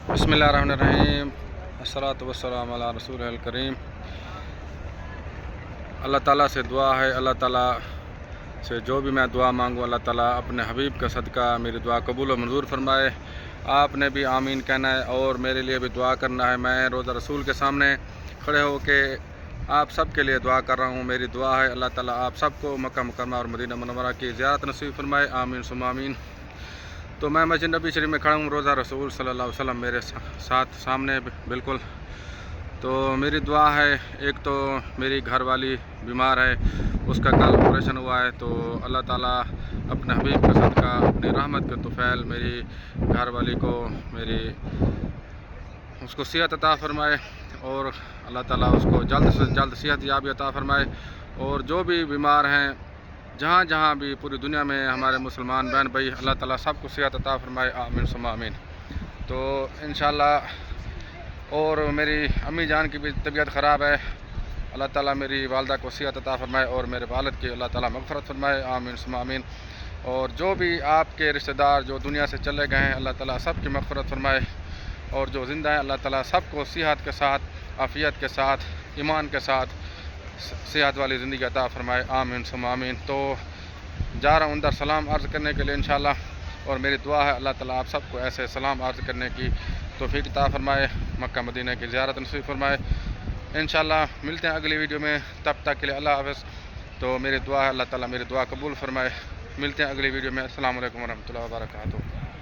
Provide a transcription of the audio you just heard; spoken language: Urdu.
بسم اللہ الرحمن الرحیم، الصلاۃ والسلام علی رسول الکریم۔ اللہ تعالیٰ سے دعا ہے، اللہ تعالیٰ سے جو بھی میں دعا مانگوں اللہ تعالیٰ اپنے حبیب کا صدقہ میری دعا قبول و منظور فرمائے۔ آپ نے بھی آمین کہنا ہے اور میرے لیے بھی دعا کرنا ہے۔ میں روزہ رسول کے سامنے کھڑے ہو کے آپ سب کے لیے دعا کر رہا ہوں۔ میری دعا ہے اللہ تعالیٰ آپ سب کو مکہ مکرمہ اور مدینہ منورہ کی زیارت نصیب فرمائے، آمین ثم آمین۔ تو میں مسجد نبی شریف میں کھڑا ہوں، روزہ رسول صلی اللہ علیہ وسلم میرے ساتھ سامنے بالکل۔ تو میری دعا ہے، ایک تو میری گھر والی بیمار ہے، اس کا کل آپریشن ہوا ہے، تو اللہ تعالیٰ اپنے حبیب کا صدقہ اپنی رحمت کے طفیل میری گھر والی کو اس کو صحت عطا فرمائے، اور اللہ تعالیٰ اس کو جلد سے جلد صحت یابی عطا فرمائے۔ اور جو بھی بیمار ہیں جہاں جہاں بھی پوری دنیا میں ہمارے مسلمان بہن بھائی، اللہ تعالیٰ سب کو صحت عطا فرمائے، آمین ثم آمین۔ تو انشاءاللہ اور میری امی جان کی بھی طبیعت خراب ہے، اللہ تعالیٰ میری والدہ کو صحت عطا فرمائے اور میرے والد کی اللہ تعالیٰ مغفرت فرمائے، آمین ثم آمین۔ اور جو بھی آپ کے رشتہ دار جو دنیا سے چلے گئے ہیں اللہ تعالیٰ سب کی مغفرت فرمائے، اور جو زندہ ہیں اللہ تعالیٰ سب کو صحت کے ساتھ، عافیت کے ساتھ، ایمان کے ساتھ صحت والی زندگی عطا فرمائے، آمین ثم آمین۔ تو جا رہا ہوں اندر سلام عرض کرنے کے لیے انشاءاللہ، اور میری دعا ہے اللہ تعالیٰ آپ سب کو ایسے سلام عرض کرنے کی توفیق عطا فرمائے، مکہ مدینہ کی زیارت نصیب فرمائے۔ انشاءاللہ ملتے ہیں اگلی ویڈیو میں، تب تک کے لیے اللہ حافظ۔ تو میری دعا ہے اللہ تعالیٰ میری دعا قبول فرمائے۔ ملتے ہیں اگلی ویڈیو میں، السلام علیکم ورحمۃ اللہ وبرکاتہ۔